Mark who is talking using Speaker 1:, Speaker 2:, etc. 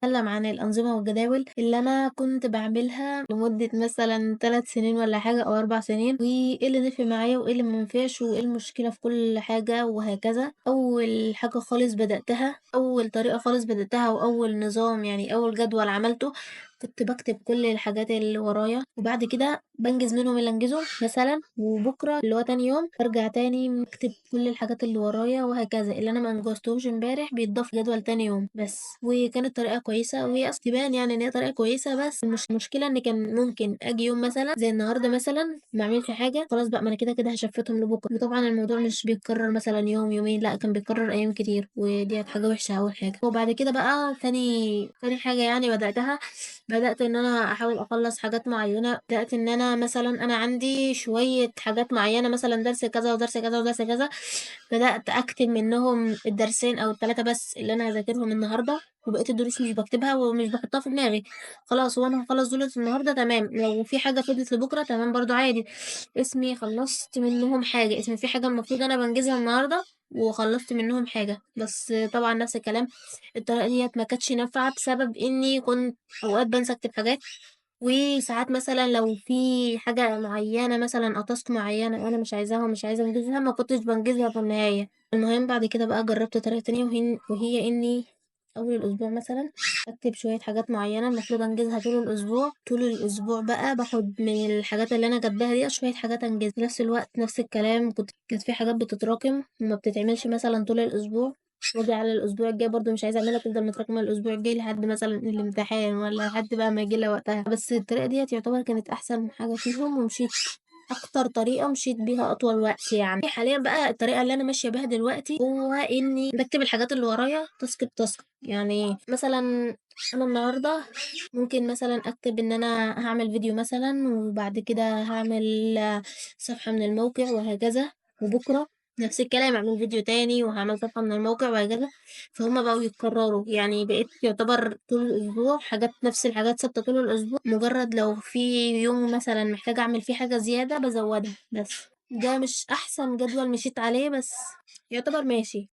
Speaker 1: أتكلم عن الأنظمة والجداول اللي أنا كنت باعملها لمدة مثلًا 3 سنين والّا حاجة أو 4 سنين، وإيه اللي نفع معايا وإيه اللي ما نفعش وإيه المشكلة في كل حاجة وهكذا. أول حاجة خالص بدأتها، أول طريقة خالص بدأتها وأول نظام يعني أول جدول عملته، كنت باكتب كل الحاجات اللي ورايا، وبعد كده بانجز منهم اللي أنجزه مثلًا، وبكرة اللي هو تاني يوم بارجع تاني أكتب كل الحاجات اللي ورايا وهكذا، اللي أنا ما أنجزتهمش امبارح بيتضاف جدول تاني يوم بس. وكانت طريقة كويسة وهي أصل تبان يعني إن هي طريقة كويسة، بس المشكلة إن كان ممكن آجي يوم مثلًا زي النهارده مثلًا ما أعملش حاجة، خلاص بقى ما أنا كده هاشفتهم لبكرة، وطبعًا الموضوع مش بيتكرر مثلًا يوم يومين لأ، كان بيتكرر أيام كتير، وديّة حاجة وحشة أول حاجة. وبعد كده بقى تاني حاجة يعني بدأتها، بدأت إن أنا أحاول أخلّص حاجات معيّنة، بدأت إن أنا مثلًا أنا عندي شوية حاجات معيّنة مثلًا درس كذا ودرس كذا ودرس كذا، بدأت أكتب منهم الدرسين أو ال3 بس اللي أنا هاذاكرهم النهارده، وبقية الدروس مش باكتبها ومش باحطها في دماغي، خلاص هو أنا هاخلّص دُولة النهارده تمام، لو في حاجة فضلت لبكرة تمام برضه عادي، اسمي خلّصت منّهم حاجة، اسمي في حاجة المفروض أنا بانجزها النهارده وخلّصت منّهم حاجة. بس طبعًا نفس الكلام، الطريقة ديّة ما كانتش نافعة بسبب إني كنت أوقات بانسى أكتب حاجات، وساعات مثلًا لو في حاجة معيّنة مثلًا أو task معيّنة أنا مش عايزاها ومش عايزة أنجزها ما كنتش بانجزها في النهاية. المهم بعد كده بقى جرّبت طريقة تانية وهي إني أول الأسبوع مثلًا أكتب شوية حاجات معيّنة المفروض أنجزها طول الأسبوع، طول الأسبوع بقى باخد من الحاجات اللي أنا كاتباها ديّة شوية حاجات أنجزها، في نفس الوقت نفس الكلام كانت في حاجات بتتراكم وما بتتعملش مثلًا طول الأسبوع، وآجي على الأسبوع الجاي برضه مش عايزة أعملها تفضل متراكمة الأسبوع الجاي لحد مثلًا الامتحان والّا لحد بقى ما ييجي لها وقتها. بس الطريقة ديّة يعتبر كانت أحسن حاجة فيهم ومشيت أكتر طريقة مشيت بيها أطول وقت يعني. حاليًا بقى الطريقة اللي أنا ماشية بيها دلوقتي هو إني باكتب الحاجات اللي ورايا task بtask، يعني مثلًا أنا النهارده ممكن مثلًا أكتب إن أنا هاعمل فيديو مثلًا وبعد كده هاعمل صفحة من الموقع وهكذا، وبكرة نفس الكلام أعمل فيديو تاني وهاعمل صفحة من الموقع وهكذا، فهُم بقوا يتكرروا، يعني بقيت يعتبر طول الأسبوع نفس الحاجات ثابتة طول الأسبوع، مجرد لو في يوم مثلًا محتاجة أعمل فيه حاجة زيادة بازودها بس. ده مش أحسن جدول مشيت عليه بس يعتبر ماشي.